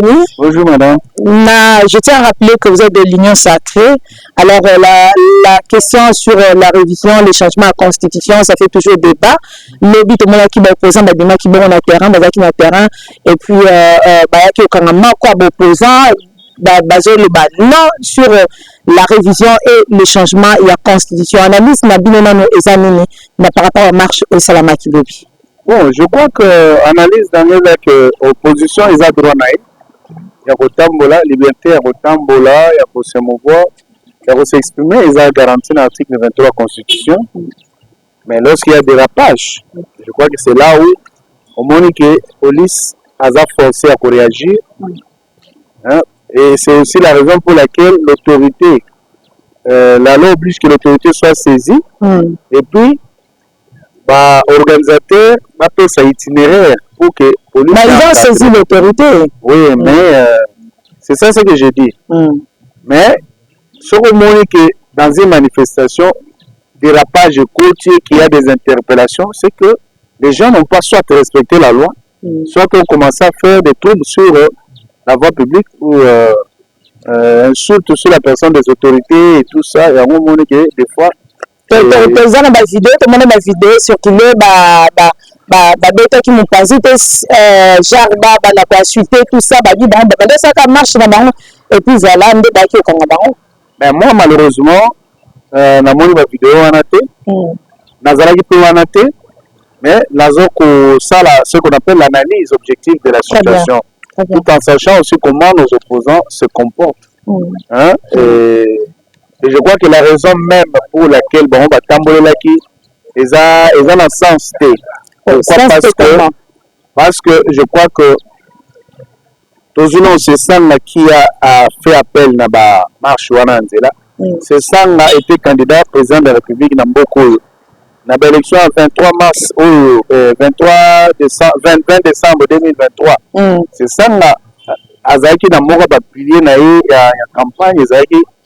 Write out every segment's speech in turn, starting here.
bienvenue. Bonjour madame. Je tiens à rappeler que vous êtes de l'Union sacrée. Alors la question sur la révision, les changements à la Constitution, ça fait toujours débat. Le but de qui est opposant, qui est sur terrain, et puis qui est opposant, basé le non sur la révision et les changements et la Constitution. Analyse n'a bien examiné par rapport à marche au Salama Kibobi. Bon, je crois que l'analyse dernière que l'opposition est à droit naïf. Il y a Rotambola, liberté, il y a Rotambola, il y a pour se mouvoir, il y a pour s'exprimer, ils ont garanti dans l'article 23 de la Constitution. Mais lorsqu'il y a des rapages, je crois que c'est là où on montre que la police a forcé à réagir. Hein? Et c'est aussi la raison pour laquelle l'autorité, la loi oblige que l'autorité soit saisie. Et puis, organisateur va faire sa itinéraire pour que police. Mais ils ont saisi l'autorité. Oui, mais c'est ça ce que je dis. Mais ce qu'on montre que dans une manifestation, dérapage côtier, qu'il y a des interpellations, c'est que les gens n'ont pas soit respecté la loi, soit qu'on commence à faire des troubles sur la voie publique ou insulte sur la personne des autorités et tout ça. Et on montre que des fois. Président na vidéo tout le monde na vidéo circuler beta qui m'ont pas genre na pas insulter tout ça dit ça marche na bango et puis voilà ndé ba ki okanga bango. Mais moi malheureusement na moni ba vidéo wana te nazalaki pe wana te mais nazo ko sala ce qu'on appelle l'analyse objective de la situation tout en sachant aussi comment nos opposants se comportent. Hein? Et je crois que la raison même pour laquelle on va tamboler là qui est dans le sens T. Parce que je crois que tous les c'est ça qui a fait appel à la marche Wananzela. C'est ça qui a été candidat président de la République dans beaucoup. Dans l'élection le 23 mars ou 20 décembre 2023. C'est ça qui a été dans le pilier de la campagne.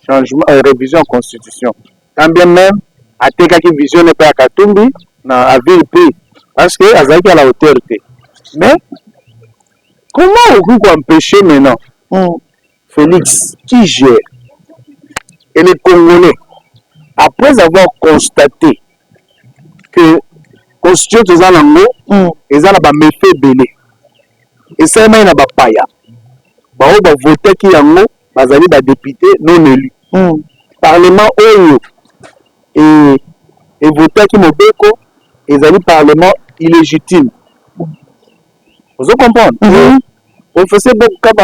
Changement, révision constitution. Quand bien même, à Tekaki vision n'est pas à Katumbi, à ville pays, parce que Azaki à la hauteur. Mais, comment on peut empêcher maintenant Félix, qui gère, et les Congolais, après avoir constaté que la constitution est en haut, ils ont un méfait belé. Et ça, il y a un paya. Ils ont voté qui est en haut, ils ont des députés non élus. Parlement Oyo et voter qui Mobeko et les parlement illégitime. Vous comprenez? On faisait beaucoup de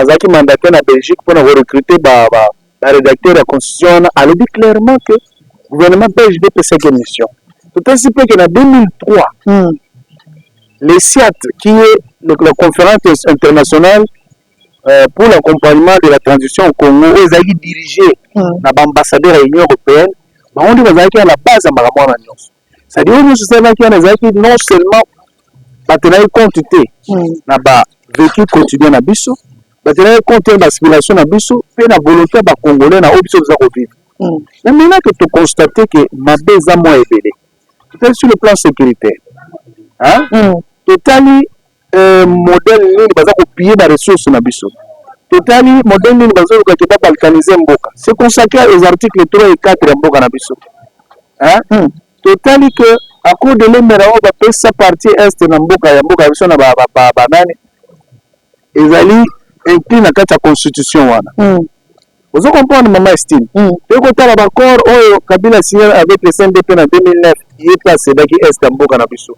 Zaki mandataire en Belgique pour recruter le rédacteur de la Constitution. Elle dit clairement que le gouvernement belge peut cette mission. Tout ainsi que en 2003, les SIAT, qui est la conférence internationale pour l'accompagnement de la transition au Congo, ils ont dirigé l'ambassadeur de l'Union européenne. On dit qu'ils à la base de la c'est-à-dire que non seulement tenir compte de vécu quotidien na biso, tenir compte de l'aspiration na biso, et la volonté des Congolais na option de vivre. Mais maintenant que tu constates que ma baisse a moins élevé, peut-être sur le plan sécuritaire, totali modèle nini baza kopier ba ressources na biso totali modèle nini baza kokata balkaniser mboka c'est consacré aux articles 3 et 4 ya mboka na biso totali que à cause de l'emera ba pesa partie est na mboka ya biso na ba nani ezali inclus na kati ya constitution wana vous comprenez maman estime et ko tala ba corps oyo Kabila signé avec le CNDP en 2009 il est placé dans est ya mboka na biso.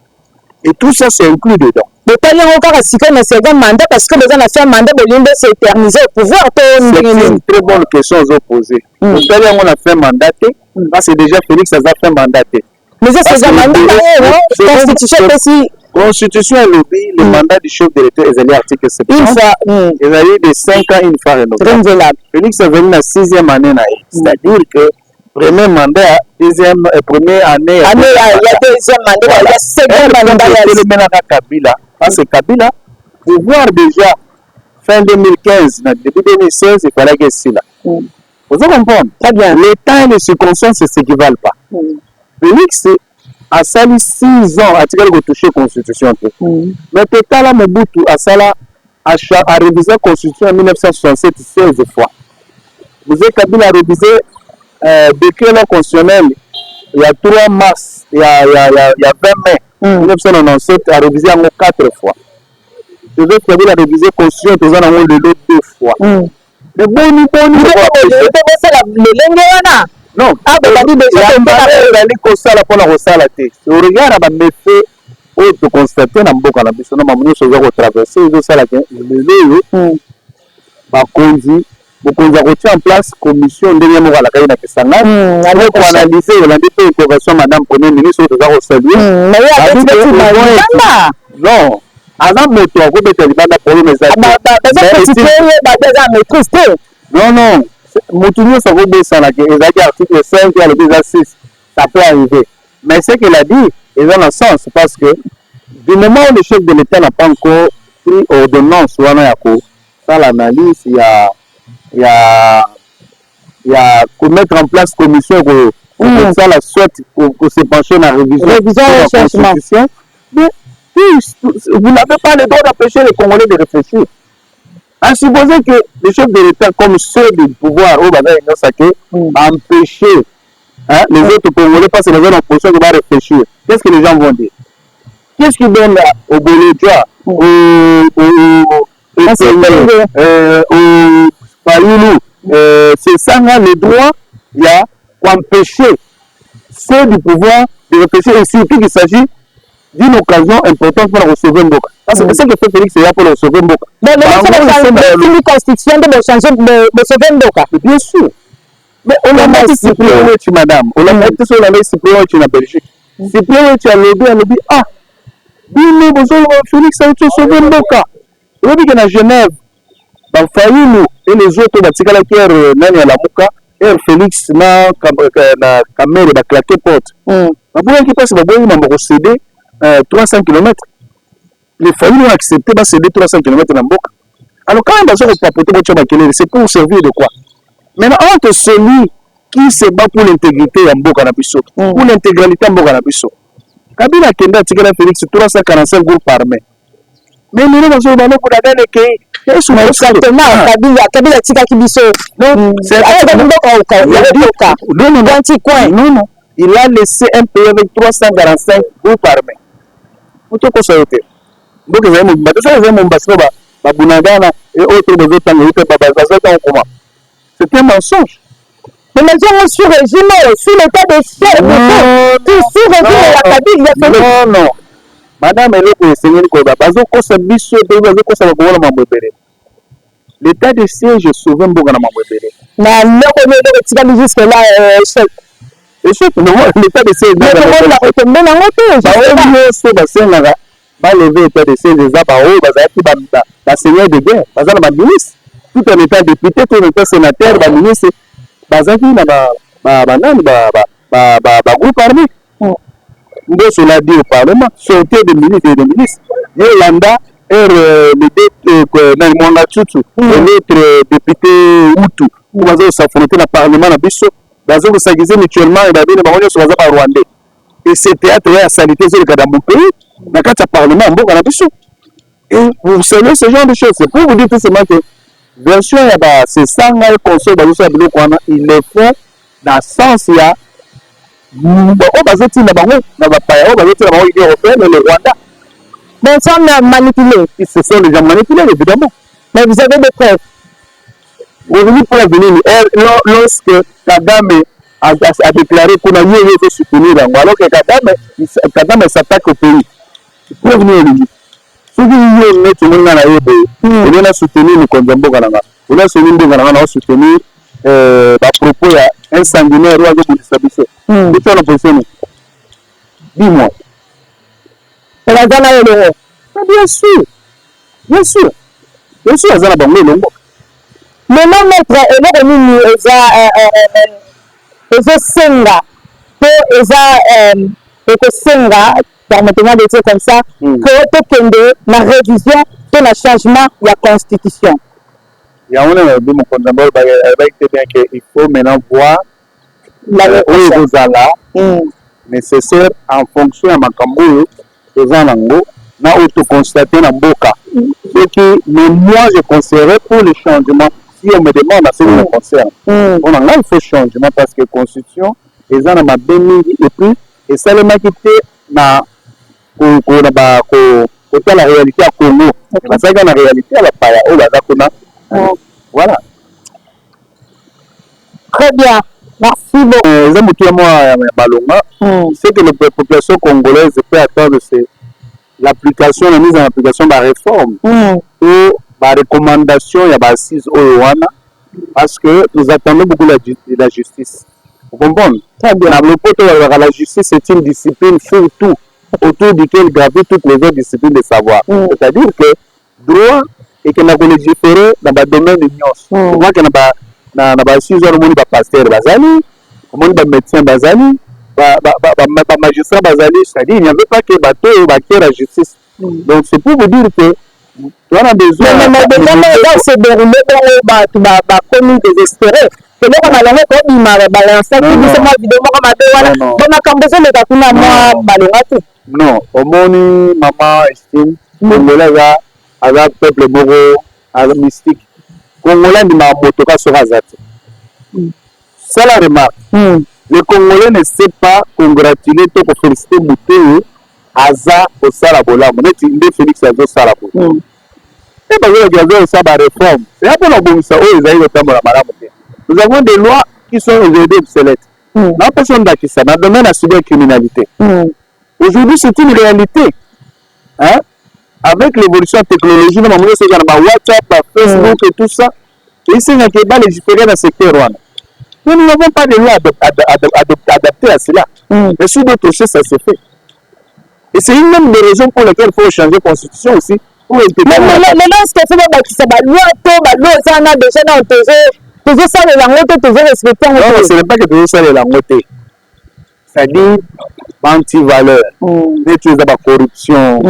Et tout ça, c'est inclus dedans. Le Taliban a encore un second mandat parce que les gens ont fait un mandat de l'Inde s'est éternisé au pouvoir. C'est une très bonne question à poser. Le Taliban a fait un mandat, parce que déjà Félix a fait un mandat. Mais c'est un mandat, constitution aussi. Constitution a lobby, le mandat du chef de l'État est l'article 70. Une fois. Il a eu de 5 ans, une fois renouvelable. Félix est venu la 6e année. C'est-à-dire que premier mandat, première année. Il y a deuxième mandat, il y a second mandat. Kabila, parce que Kabila, pour voir déjà fin 2015, début 2016, il fallait que c'est là. Vous comprenez? Très bien. Les temps et les circonstances ne s'équivalent pas. Félix a sali 6 ans à tirer le toucher la Constitution. Mais total, Mobutu a sali a révisé la Constitution en 1967 16 fois. Vous avez Kabila a révisé décret constitutionnel il y a 3 mars, il y a 20 mai 1997, a révisé en 4 fois. Vous avez Kabila a révisé la Constitution en 2 fois. Mais bon, non, on regarde les méfaits de constater dans beaucoup de choses, nous avons traversé, nous avons bakonzi en place commission ndenge moko ala kaina kesanga pour analyser l'indépendance de correction madame premier ministre de la saluer non avant moto ko beta libanda problème non moto nous ça ko besa na que ezaki article 5 et le 6 ça peut arriver mais ce qu'il a dit est dans le sens parce que du moment où le chef de l'État n'a pas encore pris ordonnance wana yako ça l'analyse il y a mettre en place commission pour ça la sorte pour se pencher dans la révision de la Constitution. Mais vous n'avez pas le droit d'empêcher les Congolais de réfléchir. À supposer que les chefs de l'État, comme ceux du pouvoir, empêcher les autres Congolais parce que les autres oppositions vont réfléchir. Qu'est-ce que les gens vont dire? Qu'est-ce qu'ils donnent aux Bolivia, c'est ça le droit, il y a empêcher ceux du pouvoir de réfléchir et surtout qu'il s'agit d'une occasion importante pour recevoir Mboka. Parce que c'est ce que fait Félix Séa pour recevoir Mboka. Mais la constitution de changer de sauver Mboka. Bien sûr. Mais on a mis Cyprien Ouetti, madame. On a mis Cyprien Ouetti en Belgique. Cyprien Ouetti a lobby, ah, Bino, Félix a sauvé Mboka. On a dit que dans Genève, dans Fayoulou et les autres, Batikala qui est Nani à la Mouka, et Félix na Kamere va claquer porte. Après, qui passe, il va céder 300 km. Les Fayoulou ont accepté de céder 300 km dans Mboka. Alors, quand ils ont papoté, c'est pour servir de quoi? Maintenant, entre celui qui se bat pour l'intégrité de Mboka Nabiso, pour l'intégralité de Mboka Nabiso, Kabila Kenda Tikala Félix 345 groupes armés. Mais nous avons besoin de exactement, Kabila Tika Kibiso. Non, il a laissé un pays avec 345 groupes armés. Vous te constatez. Donc, vous c'est un mensonge. Mais les gens sont régimés, sous l'état de siège. Sous régime de la Kabila. Non. Madame, l'état de siège est sauvé Mboka na Mambwebele. L'état de siège va lever l'état de siège des seigneurs de guerre, ministre. Tout un état député, tout un état sénateur, ministre, groupe armé. Cela dit au Parlement, sortir des ministres et des ministres. Yolanda, l'autre député Hutu, qui va s'affronter dans le Parlement, ils vont s'aiguiser mutuellement et ils Rwandais. Et ce théâtre est à sanité dans mon pays, dans le Parlement, et vous savez ce genre de choses. C'est pour vous dire tout simplement que version, c'est ça, il le fait dans le sens, il y a mais ils sont manipulés. Ce sont les gens manipulés, évidemment. Mais vous avez des preuves. Aujourd'hui, pour venir, lorsque Kagame a déclaré qu'on a eu soutenir, alors que Kagame s'attaque au pays, pour venir lui. Si vous voulez soutenir le Konzambo Kananga, vous voulez soutenir à propos un sanguinaire roi de Boudisabissé. Dis-moi. C'est la zone à l'euro. Bien sûr. Bien sûr, la zone à l'euro. Mais non, maître, permettez-moi de dire comme ça, que la révision de la changement de la Constitution. Il y a il faut maintenant voir nécessaire en fonction de Makambo, na auto-constater na mboka. Mais moi, je conseillerais pour le changement. Si on me demande à ce qui me concerne, on a il faut changement parce que la Constitution, ils ont ma béni et puis, et ça le m'a quitté na la réalité à Congo. Parce que la réalité, elle a pas voilà. Très bien. Merci beaucoup. C'est que la population congolaise peut attendre l'application, la mise en application de la réforme ou la recommandation il y a assise au Rwanda parce que nous attendons beaucoup de la justice. Vous comprenez? Très bien. La justice c'est une discipline surtout autour duquel gravitent toutes les autres disciplines de savoir. C'est-à-dire que droit et que nous avons légiféré dans le domaine de l'union. Moi, que nous avons 6 heures, nous avons pasteur Bazali, nous avons médecin Bazali, magistrat Bazali, c'est-à-dire il n'y avait pas que bateau ou la justice. Donc c'est pour vous dire que on a besoin de se dérouler dans la commune désespérée. C'est là qu'on a l'envie de balancer, non, au monde, maman estime, Congolais a un peuple moro, a un mystique. Congolais ne m'a pas sur Azat. C'est la remarque. Les Congolais ne savent pas congratuler pour féliciter Mouté, Aza au Salabola. On est une Félix Azo Salabola. Et parce que les gens ont des réformes. C'est un peu la bonne chose. Nous avons des lois qui sont aujourd'hui obsolètes. La personne d'Akissa, dans le domaine de la cybercriminalité. Aujourd'hui, c'est une réalité. Hein? Avec l'évolution technologique, nous avons WhatsApp, Facebook et tout ça. Et ici, il y a des légiférés dans le secteur rwandais. Nous n'avons pas de loi adaptée à cela. Mais sur d'autres choses, ça se fait. Et c'est une même des raisons pour lesquelles il faut changer la constitution aussi. Mais ce que c'est la loi, déjà dans toujours ça, les langues, toujours respecter. Non, ce n'est pas que toujours ça, les langues. C'est-à-dire, anti-valeur, des choses de la corruption,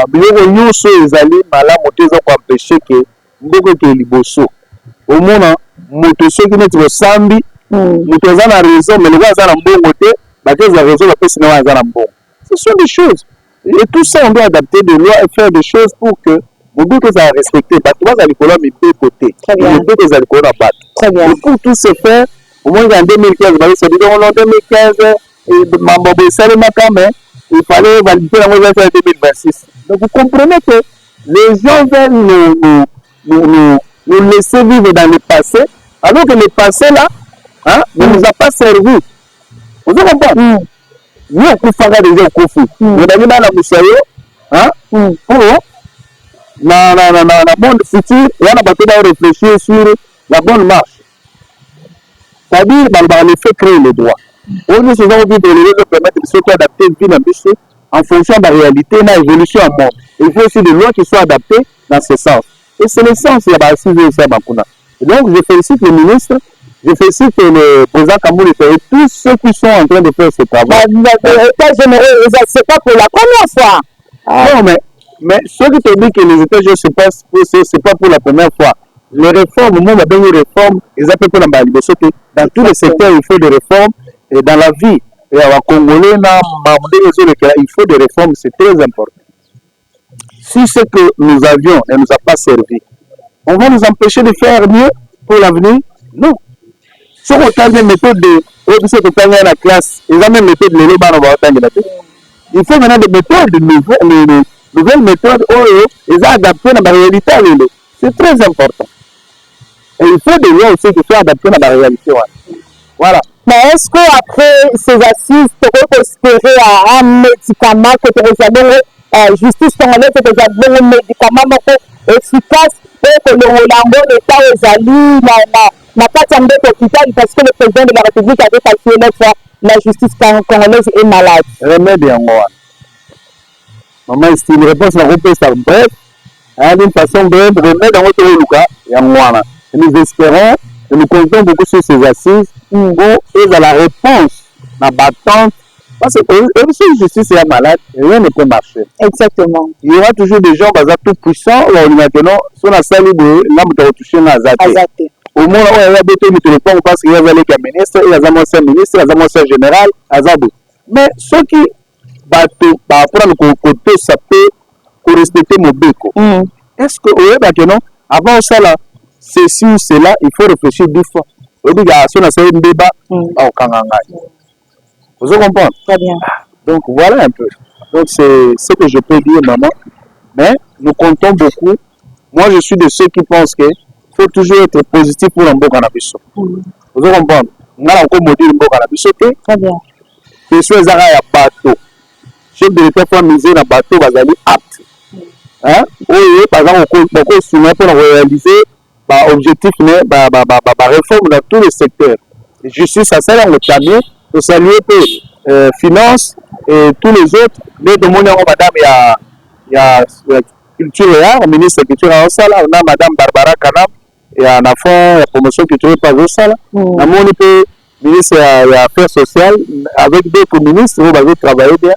biloko nyonso ezali malamu te eza koempêche ke mboko ke liboso omona moto soki neti bosambi moto aza na raison mais loko aza na mbongo te bakezwa raison bapesi na wana aza na mbongo. Ce sont des choses et tout ça on doit adapter des lois et faire des choses pour que moboko ezala respecté bato baza likolo ya mibeko te mibeko ezala likolo na bato et pour tout se faire omoni en 2015 bazosabidongo en 2015 mambo boesalemaka mais il fallait valider la loi en 2026. Donc vous comprenez que les gens veulent nous laisser vivre dans le passé, alors que le passé là ne nous a pas servi. Vous comprenez? Nous, on fait déjà au Kofi. Nous avons dans la Moussaïo, pour le monde futur, on a besoin de réfléchir sur la bonne marche. C'est-à-dire, dans l'effet créer le droit. On nous avons vu de les permettre de s'adapter en fonction de la réalité et de l'évolution en monde. Il faut aussi des lois qui soient adaptées dans ce sens. Et c'est le sens de la base de Makuna. Donc, je félicite le ministre, je félicite le président Kamoul et tous ceux qui sont en train de faire ce travail. C'est pas pour la première fois. Non, mais ceux qui te disent que les États unis c'est pas pour la première fois. Les réformes, au moment où il y a des réformes, ils appellent pour la liberté. Dans tous les secteurs, il faut des réformes. Et dans la vie, et à Congolais, il faut des réformes, c'est très important. Si ce que nous avions ne nous a pas servi, on va nous empêcher de faire mieux pour l'avenir? Non. Si on a des méthodes de la classe, ils ont des méthodes de il faut maintenant des méthodes, nouvelles méthodes, ils ont adapté à la réalité. C'est très important. Et il faut des lois aussi qui soient adaptées à la réalité. Voilà. Mais est-ce qu'après ces assises, tu peux espérer un médicament que tu as justice congolaise, que tu as un médicament efficace pour que le Roland l'État aux alliés n'a pas tombé d'hôpital parce que le président de la République avait calculé que la justice congolaise est malade? Remède en moi. Maman, c'est une réponse à ça bref, d'une façon brève, remède en votre Lucas et en moi. Nous espérons et nous comptons beaucoup sur ces assises pour être à la réponse, la battante. Parce que si la justice est malade, rien ne peut marcher. Exactement. Il y aura toujours des gens tout puissants, maintenant, si on a sali, là, on va toucher dans la au moment où il y a des téléphone, parce qu'il y a les ministres, il y a un ministre, il y a un général, mais ceux qui bato par rapport à côté ça peut respecter mon beko. Est-ce que oui non avant ça là ceci ou cela il faut réfléchir 2 fois. Obligation à ça un débat au kanganga. Vous comprenez? Très bien. Donc voilà un peu. Donc c'est ce que je peux dire maman. Mais nous comptons beaucoup. Moi je suis de ceux qui pensent que faut toujours être positif pour un bon cannabis. Vous comprenez? On a encore modèle un bon cannabis. Très bien. Je suis à bateau. Chef de l'État faut miser dans bateau bazali apte. Hein? Oui, par exemple, on peut soumettre pour réaliser objectif réforme dans tous les secteurs. Justice, ça sert à le camion, pour saluer finance et tous les autres. Mais de mon madame, il y a culture et art, ministre de culture en salle, on a madame Barbara Kanam, et en affaires, la promotion culturelle pas au salle. On a mon ministre des Affaires sociales, avec d'autres ministres, on va travailler bien.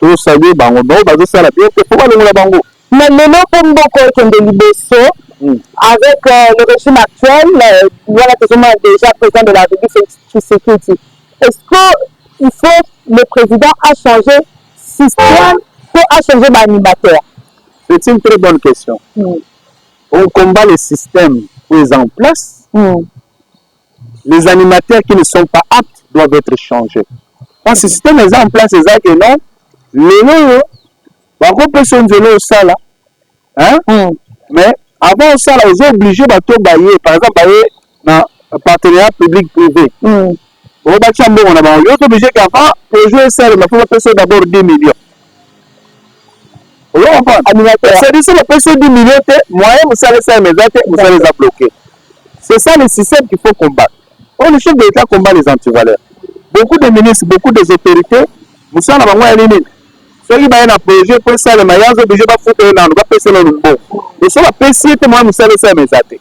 Tout saluer, on va ça bien, il faut pas le bango. Mais maintenant, comme beaucoup de Liboso, avec le régime actuel, voilà que je suis déjà président de la République Tshisekedi. Est-ce qu'il faut, le président a changé système pour changer l'animateur? C'est une très bonne question. On combat le système qui est en place. Les animateurs qui ne sont pas aptes doivent être changés. Quand ce système est en place, c'est ça que non, les par contre, on peut ça là. Hein? Mais avant ça, là, ils sont obligés de bailler, par exemple, bailler dans un partenariat public-privé. On est obligé qu'avant, pour jouer ça, il faut passer d'abord 10 millions. C'est-à-dire que passer 10 millions, moyen, vous allez ça, vous allez les bloquer. C'est ça le système qu'il faut combattre. Le chef de l'État combat les antivaleurs. Beaucoup de ministres, beaucoup des autorités, vous savez, on va éliminer. Ceux qui ont un projet pour ça, les maillots sont obligés de faire un peu de bon. Et ça va passer, moi, vous savez ça, mes athées.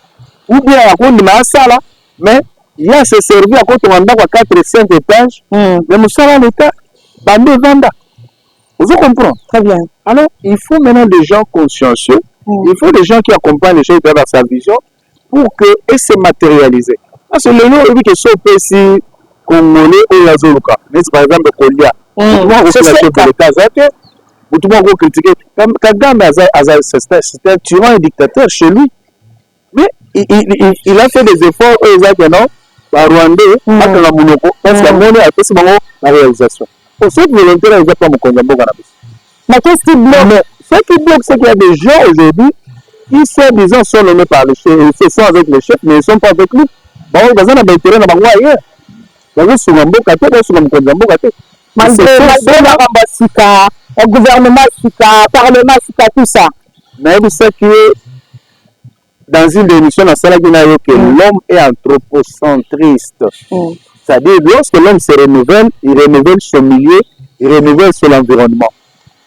Ou bien, à cause de ma salle, mais il y a ce service à côté de 4 et 5 étages, mais vous savez, l'État, bandé vanda. Vous comprenez? Très bien. Alors, il faut maintenant des gens consciencieux, il faut des gens qui accompagnent les gens dans sa vision pour qu'elle se matérialise. Parce que le nom, il dit que ce pays congolais ou Yazoluka, par exemple, Kolia. C'est tout le monde critiquer. Kagame c'est un tyran et dictateur chez lui. Mais il a fait des efforts exactement par Rwandais, parce qu'il a fait la réalisation. Pour ceux qui volontaires, ils n'ont pas mon Kongambo cannabis. Mais qu'est-ce qui bloque? Ce qui bloque, c'est qu'il y a des gens aujourd'hui qui, disons, sont nommés par le chef, ils sont avec le chef, mais ils ne sont pas avec lui. Bon, ils ont intérêt dans le ailleurs. Ils ont sur Gambo Kate, ils ont sur Kongambo Kate. Malgré le gouvernement, le parlement, tout ça. Mais vous savez que dans une émission nationale, que l'homme est anthropocentriste. C'est-à-dire, lorsque l'homme se renouvelle, il renouvelle son milieu, il renouvelle son environnement.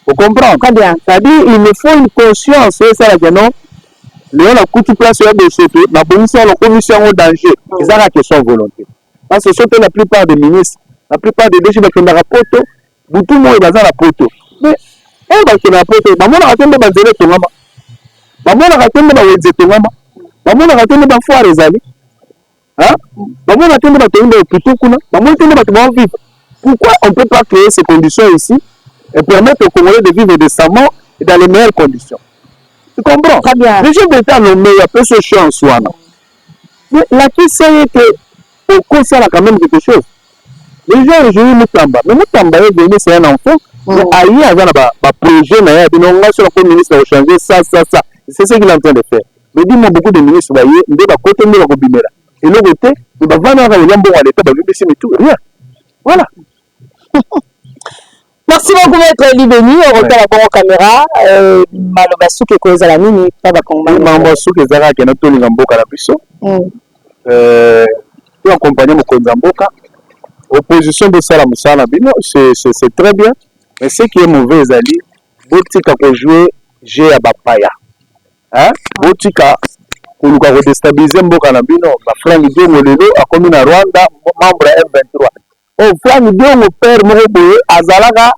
Vous comprenez? Très bien. C'est-à-dire, il me faut une conscience, c'est ça que non. Léon a coupé place sur le dossier, la commission au danger. C'est ça la question volonté. Parce que surtout la plupart des ministres, la plupart des déchets qui ont la poto, tout le monde est dans la poto. Mais, on va faire la poto, on va attendre de zéro ton maman. On va attendre de wézer ton maman. On va attendre de foire les amis. Hein? On va attendre de ton plutôt qu'on a. On va attendre de vivre. Pourquoi on ne peut pas créer ces conditions ici et permettre aux Congolais de vivre décemment et dans les meilleures conditions? Tu comprends? Très bien. Les gens d'État nommés, il y a peu de chance en soi. Mais la question est qu'au conseil a quand même quelque chose. Les gens aujourd'hui Moutamba. Mais Moutamba est venu, c'est un enfant. Mais ailleurs, il y a un projet, il y a un ministre qui a changé ça. C'est ce qu'il est en train de faire. Mais dis-moi, beaucoup de ministres, vous voyez, ils ont côté de la Bimera. Et l'autre côté, ils vont vendre un bon à l'État, mais tout, rien. Voilà. Merci beaucoup, Maître Libeni. On regarde la bonne caméra. Malobasu qui est cause à la mini. Malobasu qui est à la mini. Qui est accompagné de Konzamboka. Opposition de Salam Salabino, c'est très bien. Mais ce qui est mauvais, Ali, Botika pour jouer G à Bapaya. Hein? Botika pour nous déstabiliser Mboka Nabino. Ma frère Dion Lelo a commis à Rwanda, membre M23. Oh, frère Dion, mon père Moboye, Azalaga,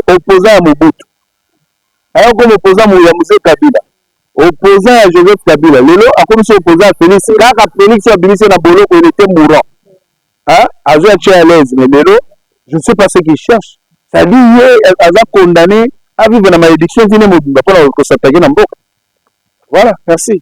opposant à Mobutu. Alors, comme opposant à Mouyamuse Kabila. Opposant à Joseph Kabila. Lelo a commis opposant à Félix. Car Félix a blessé dans Bolo, il était mourant. Hein? À l'aise, mais Lelo, je ne sais pas ce qu'il cherche. c'est-à-dire aza condamné à vivre na malédiction vine mobimba mpona kosatage na mboka. Voilà, merci.